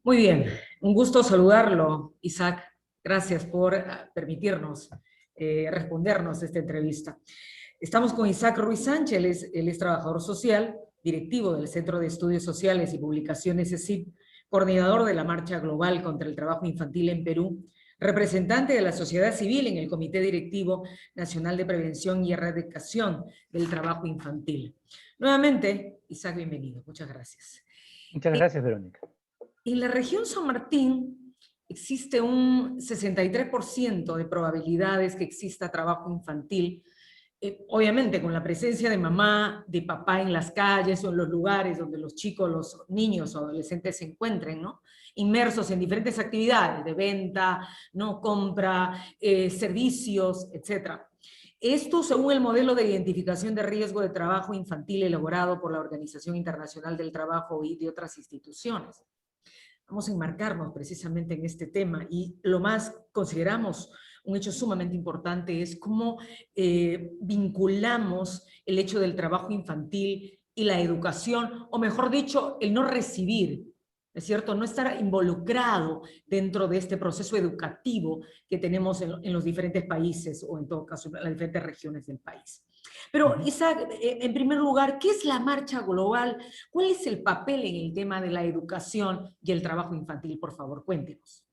Muy bien, un gusto saludarlo, Isaac. Gracias por permitirnos respondernos a esta entrevista. Estamos con Isaac Ruiz Sánchez, él es trabajador social, directivo del Centro de Estudios Sociales y Publicaciones CECIP, coordinador de la Marcha Global contra el Trabajo Infantil en Perú, representante de la sociedad civil en el Comité Directivo Nacional de Prevención y Erradicación del Trabajo Infantil. Nuevamente, Isaac, bienvenido. Muchas gracias. Muchas gracias, Verónica. En la región San Martín existe un 63% de probabilidades que exista trabajo infantil, obviamente con la presencia de mamá, de papá en las calles o en los lugares donde los chicos, los niños o adolescentes se encuentren, ¿no? Inmersos en diferentes actividades de venta, ¿no? Compra, servicios, etc. Esto según el modelo de identificación de riesgo de trabajo infantil elaborado por la Organización Internacional del Trabajo y de otras instituciones. Vamos a enmarcarnos precisamente en este tema y lo más consideramos un hecho sumamente importante es cómo vinculamos el hecho del trabajo infantil y la educación, o mejor dicho, el no recibir, ¿es cierto? No estar involucrado dentro de este proceso educativo que tenemos en los diferentes países, o en todo caso, en las diferentes regiones del país. Pero, Isaac, en primer lugar, ¿qué es la Marcha Global? ¿Cuál es el papel en el tema de la educación y el trabajo infantil? Por favor, cuéntenos.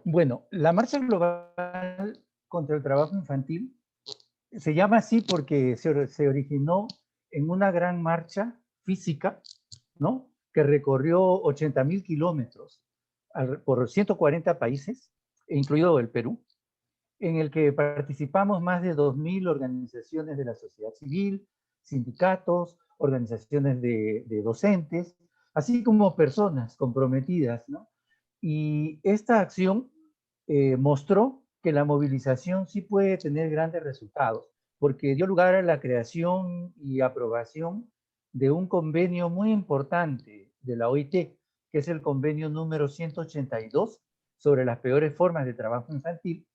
Bueno, la Marcha Global contra el Trabajo Infantil se llama así porque se originó en una gran marcha física, ¿no? Que recorrió 80.000 kilómetros por 140 países, incluido el Perú, en el que participamos más de 2.000 organizaciones de la sociedad civil, sindicatos, organizaciones de docentes, así como personas comprometidas, ¿no? Y esta acción mostró que la movilización sí puede tener grandes resultados, porque dio lugar a la creación y aprobación de un convenio muy importante de la OIT, que es el convenio número 182 sobre las peores formas de trabajo infantil,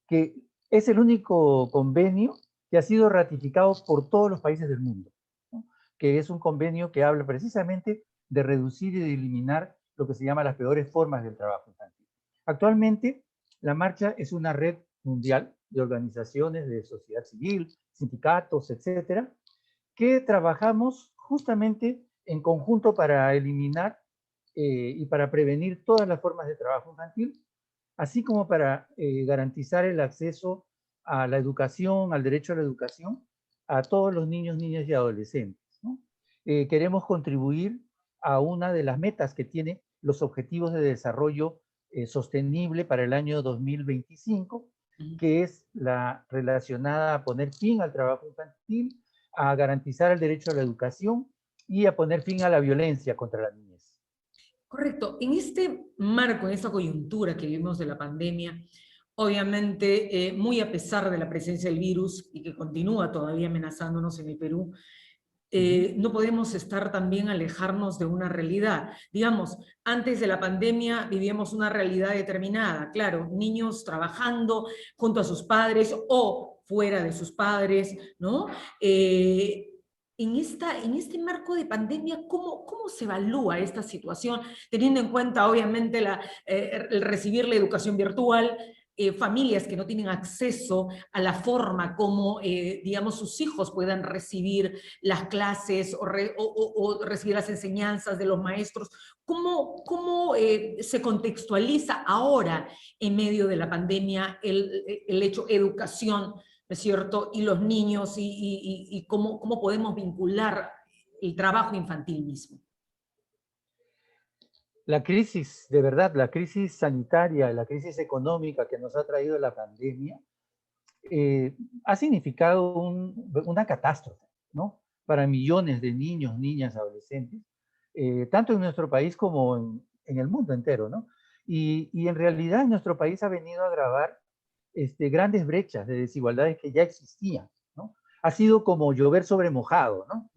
que es el único convenio que ha sido ratificado por todos los países del mundo, ¿no? Que es un convenio que habla precisamente de reducir y de eliminar lo que se llama las peores formas del trabajo infantil. Actualmente, la marcha es una red mundial de organizaciones de sociedad civil, sindicatos, etcétera, que trabajamos justamente en conjunto para eliminar y para prevenir todas las formas de trabajo infantil, así como para garantizar el acceso a la educación, al derecho a la educación, a todos los niños, niñas y adolescentes, ¿no? Queremos contribuir a una de las metas que tiene los Objetivos de Desarrollo Sostenible para el año 2025, que es la relacionada a poner fin al trabajo infantil, a garantizar el derecho a la educación y a poner fin a la violencia contra la niñez. Correcto. En este marco, en esta coyuntura que vivimos de la pandemia, obviamente, muy a pesar de la presencia del virus y que continúa todavía amenazándonos en el Perú, no podemos estar también alejarnos de una realidad. Digamos, antes de la pandemia vivíamos una realidad determinada, claro, niños trabajando junto a sus padres o fuera de sus padres, ¿no? En este marco de pandemia, ¿cómo se evalúa esta situación, teniendo en cuenta, obviamente, el recibir la educación virtual, familias que no tienen acceso a la forma como, digamos, sus hijos puedan recibir las clases o recibir las enseñanzas de los maestros? ¿Cómo se contextualiza ahora, en medio de la pandemia, el hecho educación, ¿no es cierto?, y los niños, y cómo podemos vincular el trabajo infantil mismo? La crisis, de verdad, la crisis sanitaria, la crisis económica que nos ha traído la pandemia, ha significado una catástrofe, ¿no? Para millones de niños, niñas, adolescentes, tanto en nuestro país como en el mundo entero, ¿no? Y en realidad en nuestro país ha venido a agravar grandes brechas de desigualdades que ya existían, ¿no? Ha sido como llover sobre mojado, ¿no?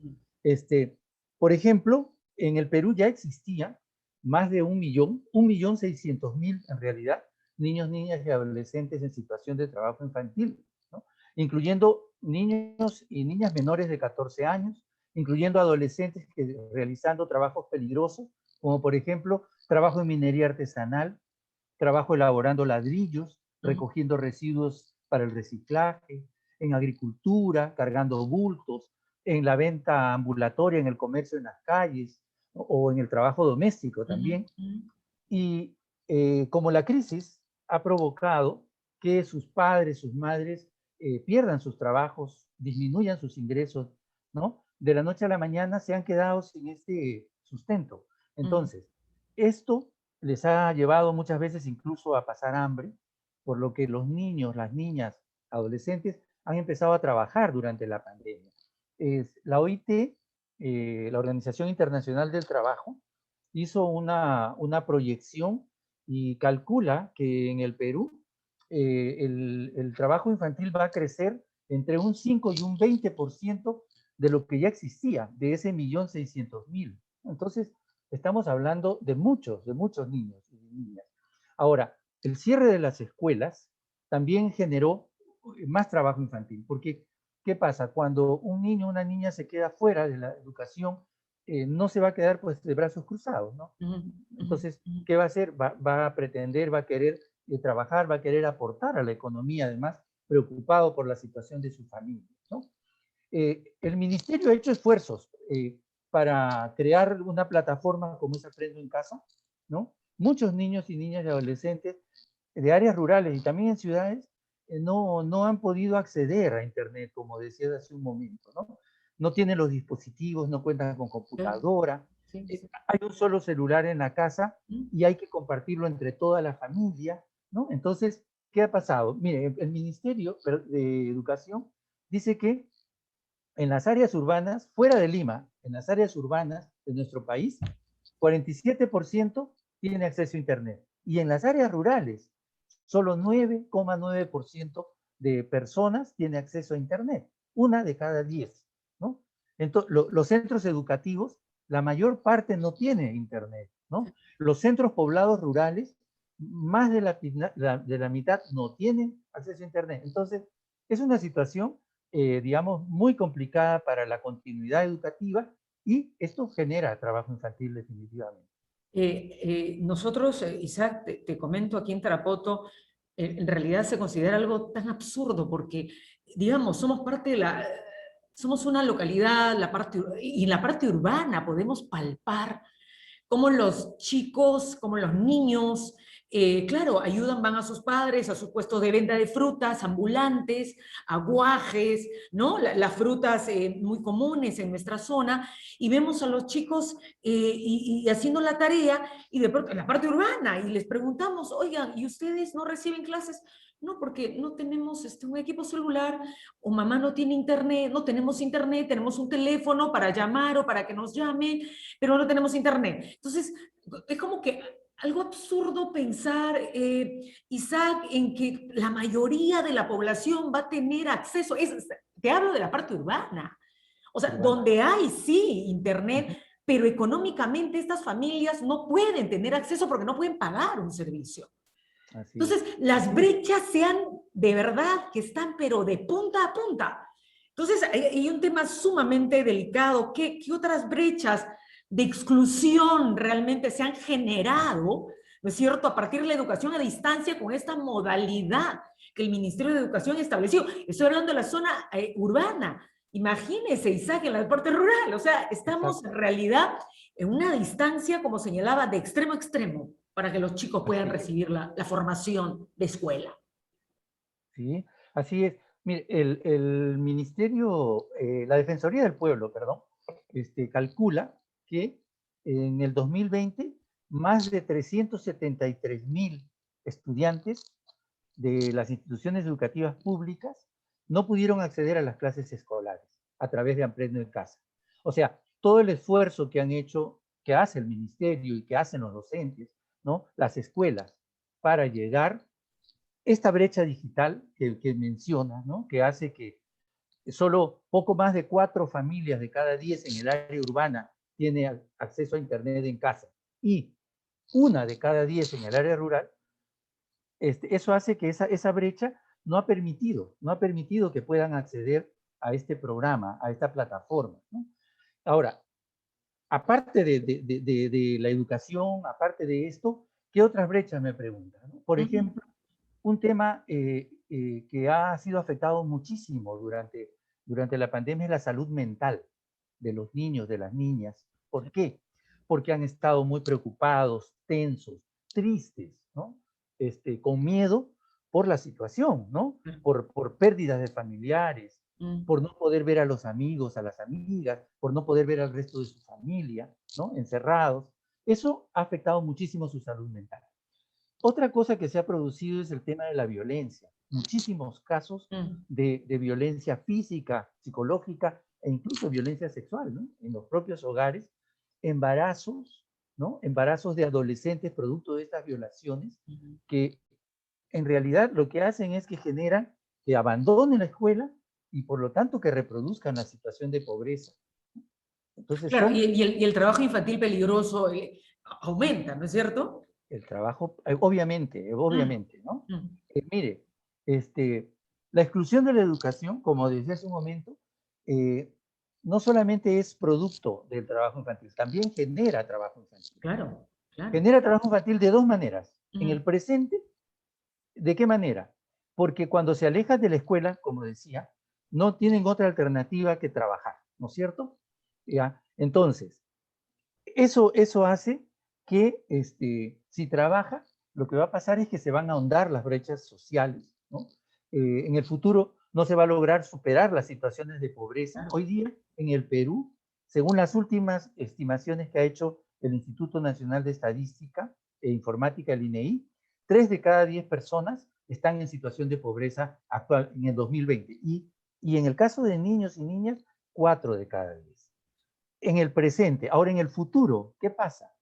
Por ejemplo, en el Perú ya existía más de 1.600.000 en realidad, niños, niñas y adolescentes en situación de trabajo infantil, ¿no? Incluyendo niños y niñas menores de 14 años, incluyendo adolescentes que realizando trabajos peligrosos, como por ejemplo, trabajo en minería artesanal, trabajo elaborando ladrillos, recogiendo residuos para el reciclaje, en agricultura, cargando bultos, en la venta ambulatoria, en el comercio en las calles, o en el trabajo doméstico también. Y como la crisis ha provocado que sus padres, sus madres pierdan sus trabajos, disminuyan sus ingresos, ¿no? De la noche a la mañana se han quedado sin este sustento. Entonces, esto les ha llevado muchas veces incluso a pasar hambre, por lo que los niños, las niñas, adolescentes han empezado a trabajar durante la pandemia. La OIT, la Organización Internacional del Trabajo, hizo una proyección y calcula que en el Perú el trabajo infantil va a crecer entre un 5 y un 20% de lo que ya existía, de ese 1.600.000. Entonces, estamos hablando de muchos niños y niñas. Ahora, el cierre de las escuelas también generó más trabajo infantil, porque ¿qué pasa? Cuando un niño o una niña se queda fuera de la educación, no se va a quedar pues de brazos cruzados, ¿no? Entonces, ¿qué va a hacer? Va a pretender, va a querer trabajar, va a querer aportar a la economía, además, preocupado por la situación de su familia, ¿no? El ministerio ha hecho esfuerzos para crear una plataforma como es Aprendo en Casa, ¿no? Muchos niños y niñas y adolescentes de áreas rurales y también en ciudades no han podido acceder a Internet, como decías hace un momento, ¿no? No tienen los dispositivos, no cuentan con computadora, hay un solo celular en la casa y hay que compartirlo entre toda la familia, ¿no? Entonces, ¿qué ha pasado? Mire, el Ministerio de Educación dice que en las áreas urbanas, fuera de Lima, en las áreas urbanas de nuestro país, 47% tiene acceso a Internet. Y en las áreas rurales, solo 9,9% de personas tiene acceso a Internet. Una de cada 10, ¿no? Entonces, los centros educativos, la mayor parte no tiene Internet, ¿no? Los centros poblados rurales, más de la mitad no tienen acceso a Internet. Entonces, es una situación digamos, muy complicada para la continuidad educativa y esto genera trabajo infantil definitivamente. Nosotros, Isaac, te comento aquí en Tarapoto, en realidad se considera algo tan absurdo porque, digamos, somos parte de somos una localidad, y en la parte urbana podemos palpar cómo los chicos, cómo los niños, claro, ayudan, van a sus padres, a sus puestos de venta de frutas, ambulantes, aguajes, ¿no? Las frutas muy comunes en nuestra zona, y vemos a los chicos y haciendo la tarea, y de pronto en la parte urbana, y les preguntamos, oigan, ¿y ustedes no reciben clases? No, porque no tenemos un equipo celular, o mamá no tiene internet, no tenemos internet, tenemos un teléfono para llamar o para que nos llamen, pero no tenemos internet. Entonces, es como que algo absurdo pensar, Isaac, en que la mayoría de la población va a tener acceso. Te hablo de la parte urbana. O sea, donde hay, sí, internet, pero económicamente estas familias no pueden tener acceso porque no pueden pagar un servicio. Entonces, las brechas sean de verdad que están, pero de punta a punta. Entonces, hay un tema sumamente delicado. ¿Qué otras brechas de exclusión realmente se han generado, ¿no es cierto?, a partir de la educación a distancia con esta modalidad que el Ministerio de Educación estableció? Estoy hablando de la zona urbana. Imagínense, Isaac, en la parte rural. O sea, estamos en realidad en una distancia, como señalaba, de extremo a extremo, para que los chicos puedan recibir la formación de escuela. Sí, así es. Mire, el Ministerio, la Defensoría del Pueblo, perdón, calcula que en el 2020 más de 373.000 estudiantes de las instituciones educativas públicas no pudieron acceder a las clases escolares a través de Aprendo en Casa. O sea, todo el esfuerzo que han hecho, que hace el ministerio y que hacen los docentes, ¿no? Las escuelas, para llegar esta brecha digital que menciona, ¿no? Que hace que solo poco más de 4 familias de cada 10 en el área urbana tiene acceso a Internet en casa y una de cada 10 en el área rural, eso hace que esa brecha no ha permitido que puedan acceder a este programa, a esta plataforma, ¿no? Ahora, aparte de la educación, aparte de esto, ¿qué otras brechas me preguntan, ¿no? Por Ujú, ejemplo, un tema que ha sido afectado muchísimo durante la pandemia es la salud mental de los niños, de las niñas. ¿Por qué? Porque han estado muy preocupados, tensos, tristes, ¿no? Con miedo por la situación, ¿no? Por pérdidas de familiares, mm. por no poder ver a los amigos, a las amigas, por no poder ver al resto de su familia, ¿no? Encerrados. Eso ha afectado muchísimo su salud mental. Otra cosa que se ha producido es el tema de la violencia. Muchísimos casos Mm. de violencia física, psicológica e incluso violencia sexual, ¿no? En los propios hogares, embarazos, ¿no? Embarazos de adolescentes producto de estas violaciones Ujú. que en realidad lo que hacen es que generan que abandonen la escuela y por lo tanto que reproduzcan la situación de pobreza. Entonces Claro, son y el trabajo infantil peligroso aumenta, ¿no es cierto? el trabajo, obviamente, Mm, obviamente, ¿no? mm. Mire, la exclusión de la educación, como decía hace un momento, eh, no solamente es producto del trabajo infantil, también genera trabajo infantil. Claro, claro. Genera trabajo infantil de dos maneras. En Mm, el presente, ¿de qué manera? Porque cuando se alejan de la escuela, como decía, no tienen otra alternativa que trabajar, ¿no es cierto? ¿Ya? Entonces, eso hace que si trabaja, lo que va a pasar es que se van a ahondar las brechas sociales, ¿no? En el futuro no se va a lograr superar las situaciones de pobreza. claro. Hoy día, en el Perú, según las últimas estimaciones que ha hecho el Instituto Nacional de Estadística e Informática, el INEI, 3 de cada 10 personas están en situación de pobreza actual en el 2020. Y en el caso de niños y niñas, 4 de cada 10 en el presente. Ahora, en el futuro, ¿qué pasa?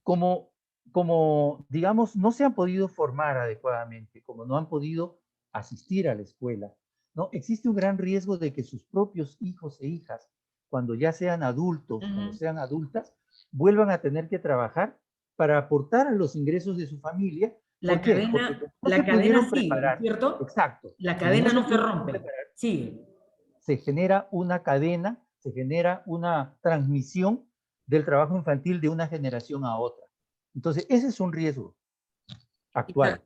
Como, como, digamos, no se han podido formar adecuadamente, como no han podido asistir a la escuela, ¿no? Existe un gran riesgo de que sus propios hijos e hijas, cuando ya sean adultos, cuando Ujú. sean adultas, vuelvan a tener que trabajar para aportar a los ingresos de su familia. ¿Por qué? Porque como no se La cadena pudieron sigue, ¿no es preparar, cierto? exacto, La como no cadena se no se pudieron rompe, preparar, sigue. se genera una cadena, se genera una transmisión del trabajo infantil de una generación a otra. Entonces, ese es un riesgo actual.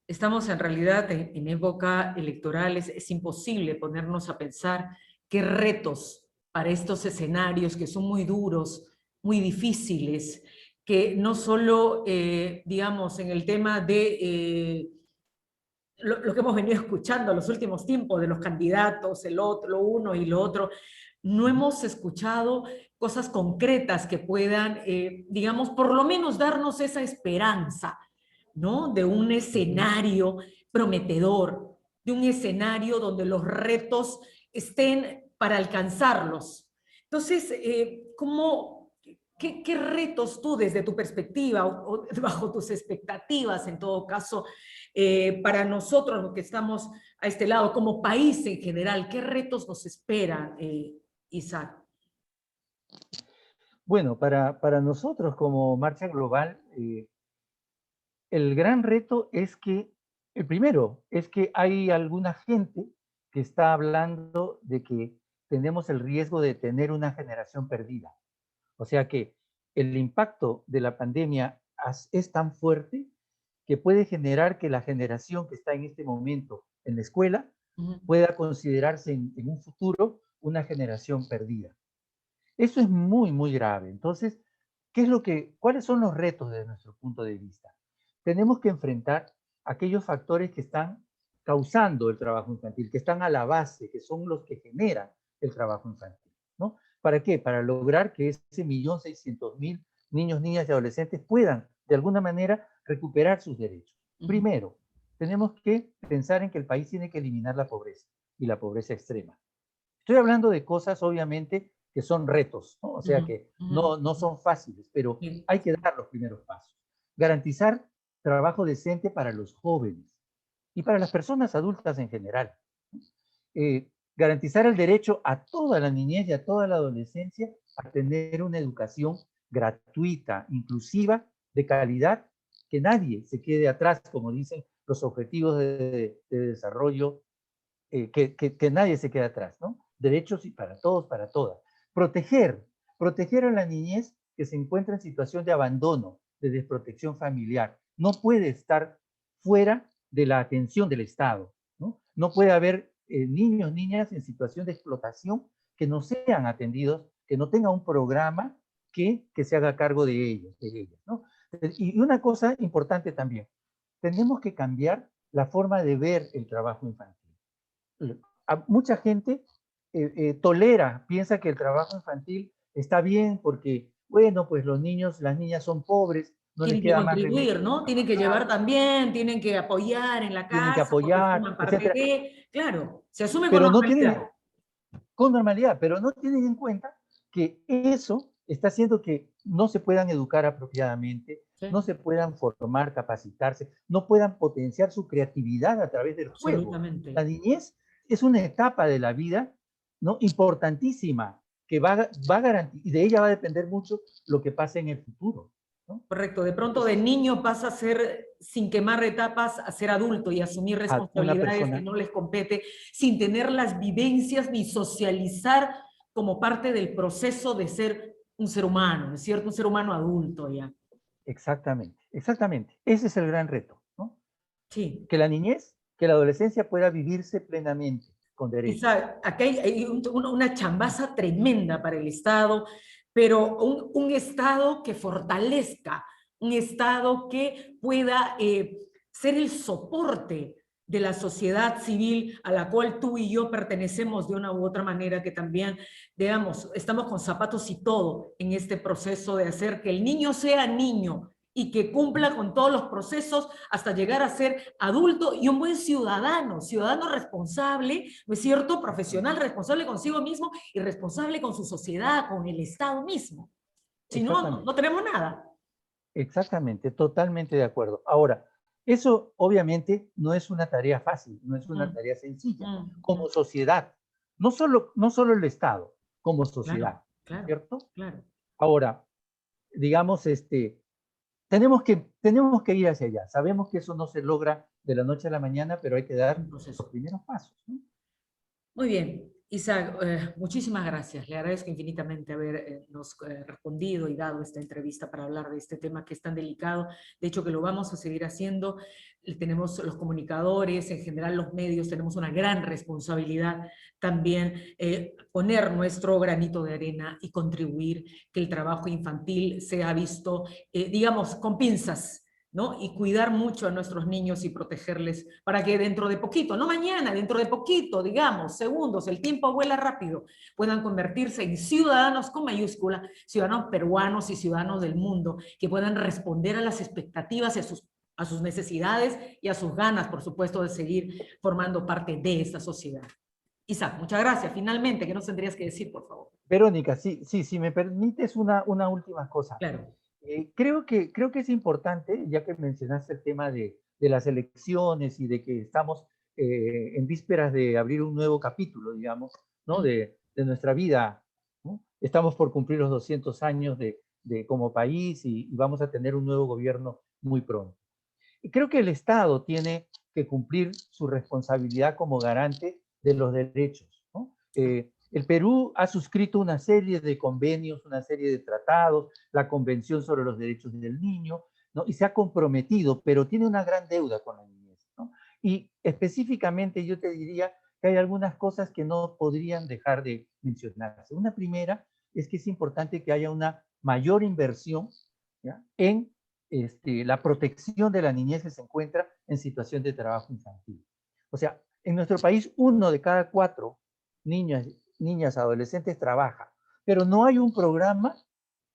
Estamos en realidad en época electoral, es imposible ponernos a pensar qué retos para estos escenarios que son muy duros, muy difíciles, que no solo, digamos, en el tema de lo que hemos venido escuchando en los últimos tiempos de los candidatos, el otro, lo uno y lo otro, no hemos escuchado cosas concretas que puedan, digamos, por lo menos darnos esa esperanza, ¿no? De un escenario prometedor, de un escenario donde los retos estén para alcanzarlos. Entonces, qué retos tú desde tu perspectiva o bajo tus expectativas, en todo caso, para nosotros los que estamos a este lado, como país en general, qué retos nos esperan, Isaac? Bueno, para nosotros como Marcha Global, el gran reto es que, el primero, es que hay alguna gente que está hablando de que tenemos el riesgo de tener una generación perdida. O sea que el impacto de la pandemia es tan fuerte que puede generar que la generación que está en este momento en la escuela Ujú. pueda considerarse en un futuro una generación perdida. Eso es muy, muy grave. Entonces, ¿cuáles son los retos desde nuestro punto de vista? Tenemos que enfrentar aquellos factores que están causando el trabajo infantil, que están a la base, que son los que generan el trabajo infantil, ¿no? ¿Para qué? Para lograr que ese 1.600.000 niños, niñas y adolescentes puedan, de alguna manera, recuperar sus derechos. Ujú. Primero, tenemos que pensar en que el país tiene que eliminar la pobreza y la pobreza extrema. Estoy hablando de cosas, obviamente, que son retos, ¿no? O sea Ujú. que Ujú. no son fáciles, pero Sí. hay que dar los primeros pasos. Garantizar trabajo decente para los jóvenes y para las personas adultas en general. Garantizar el derecho a toda la niñez y a toda la adolescencia a tener una educación gratuita, inclusiva, de calidad, que nadie se quede atrás, como dicen los objetivos de desarrollo, que nadie se quede atrás, ¿no? Derechos y para todos, para todas. Proteger a la niñez que se encuentra en situación de abandono, de desprotección familiar. No puede estar fuera de la atención del Estado, ¿no? No puede haber niños, niñas en situación de explotación que no sean atendidos, que no tenga un programa que se haga cargo de ellos, de ellas, ¿no? Y una cosa importante también, tenemos que cambiar la forma de ver el trabajo infantil. Mucha gente tolera, piensa que el trabajo infantil está bien porque, bueno, pues los niños, las niñas son pobres, no les Tienen que queda más remedio contribuir, que ¿no? Tienen que llevar trabajar, también, tienen que apoyar en la tienen que casa porque apoyar, forman parte etcétera, de, claro, se asume con pero no tienen, normalidad. con normalidad, pero no tienen en cuenta que eso está haciendo que no se puedan educar apropiadamente, no Sí, se puedan formar, capacitarse, no puedan potenciar su creatividad a través del juego. La absolutamente. niñez es una etapa de la vida, ¿no? Importantísima, que va a garantizar, y de ella va a depender mucho lo que pase en el futuro, ¿no? Correcto, de pronto de Entonces, niño pasa a ser, sin quemar etapas, a ser adulto y asumir a una responsabilidades que persona, no les compete, sin tener las vivencias ni socializar como parte del proceso de ser un ser humano, ¿no es cierto? Un ser humano adulto ya. exactamente, exactamente. Ese es el gran reto, ¿no? Sí. Que la niñez, que la adolescencia pueda vivirse plenamente, con derechos. Quizá acá hay una chambaza tremenda para el Estado, pero un Estado que fortalezca, un Estado que pueda ser el soporte de la sociedad civil a la cual tú y yo pertenecemos de una u otra manera, que también, digamos, estamos con zapatos y todo en este proceso de hacer que el niño sea niño y que cumpla con todos los procesos hasta llegar a ser adulto y un buen ciudadano, ciudadano responsable, ¿no es cierto? Profesional, responsable consigo mismo y responsable con su sociedad, con el Estado mismo. Si no, Exactamente, no tenemos nada. exactamente, totalmente de acuerdo. Ahora, eso obviamente no es una tarea fácil, no es una Mm, tarea sencilla. mm, mm. Como sociedad, no solo el Estado, como Claro, sociedad, ¿no es claro, cierto? claro. Ahora, digamos, tenemos que ir hacia allá. Sabemos que eso no se logra de la noche a la mañana, pero hay que Un dar los proceso. primeros pasos, ¿no? Muy bien, Isaac, muchísimas gracias. Le agradezco infinitamente habernos respondido y dado esta entrevista para hablar de este tema que es tan delicado. De hecho, que lo vamos a seguir haciendo. Tenemos los comunicadores, en general los medios, tenemos una gran responsabilidad también poner nuestro granito de arena y contribuir que el trabajo infantil sea visto, digamos, con pinzas, ¿no? Y cuidar mucho a nuestros niños y protegerles para que dentro de poquito, no mañana, dentro de poquito, digamos, segundos, el tiempo vuela rápido, puedan convertirse en ciudadanos con mayúscula, ciudadanos peruanos y ciudadanos del mundo, que puedan responder a las expectativas y a sus necesidades y a sus ganas, por supuesto, de seguir formando parte de esta sociedad. Isaac, muchas gracias. Finalmente, ¿qué nos tendrías que decir, por favor? Verónica, sí, sí, si me permites una última cosa. Claro. Creo que es importante, ya que mencionaste el tema de las elecciones y de que estamos en vísperas de abrir un nuevo capítulo, digamos, ¿no? Mm, De nuestra vida, ¿no? Estamos por cumplir los 200 años como país y vamos a tener un nuevo gobierno muy pronto. Y creo que el Estado tiene que cumplir su responsabilidad como garante de los derechos, ¿no? El Perú ha suscrito una serie de convenios, una serie de tratados, la Convención sobre los Derechos del Niño, ¿no? Y se ha comprometido, pero tiene una gran deuda con la niñez, ¿no? Y específicamente yo te diría que hay algunas cosas que no podrían dejar de mencionarse. Una primera es que es importante que haya una mayor inversión, ¿ya? En la protección de la niñez que se encuentra en situación de trabajo infantil. O sea, en nuestro país, 1 de cada 4 niñas, adolescentes trabaja, pero no hay un programa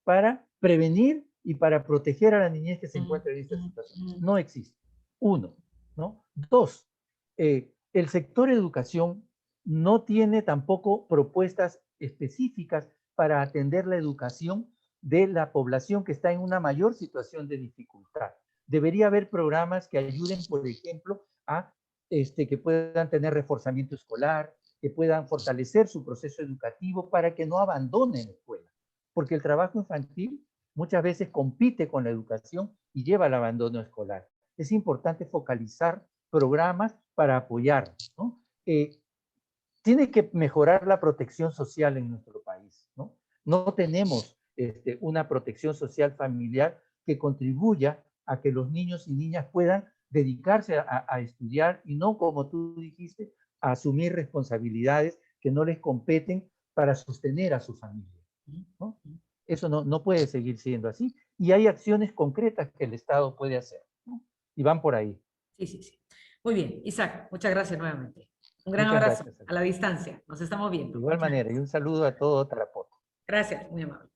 para prevenir y para proteger a la niñez que se mm, encuentra en esta mm, situación. mm. No existe. Uno, ¿no? Dos, el sector educación no tiene tampoco propuestas específicas para atender la educación de la población que está en una mayor situación de dificultad. Debería haber programas que ayuden, por ejemplo, a que puedan tener reforzamiento escolar, que puedan fortalecer su proceso educativo para que no abandonen la escuela. Porque el trabajo infantil muchas veces compite con la educación y lleva al abandono escolar. es importante focalizar programas para apoyar, ¿no? Tiene que mejorar la protección social en nuestro país, ¿no? No tenemos una protección social familiar que contribuya a que los niños y niñas puedan dedicarse a estudiar y no, como tú dijiste, a asumir responsabilidades que no les competen para sostener a su familia, ¿no? Eso no puede seguir siendo así. Y hay acciones concretas que el Estado puede hacer, ¿no? Y van por ahí. Sí, sí, sí. Muy bien, Isaac, muchas gracias nuevamente. Un gran Muchas abrazo gracias. a la distancia. Nos estamos De viendo. igual Muchas manera, y gracias. un saludo a todo Tarapoto. Gracias, muy amable.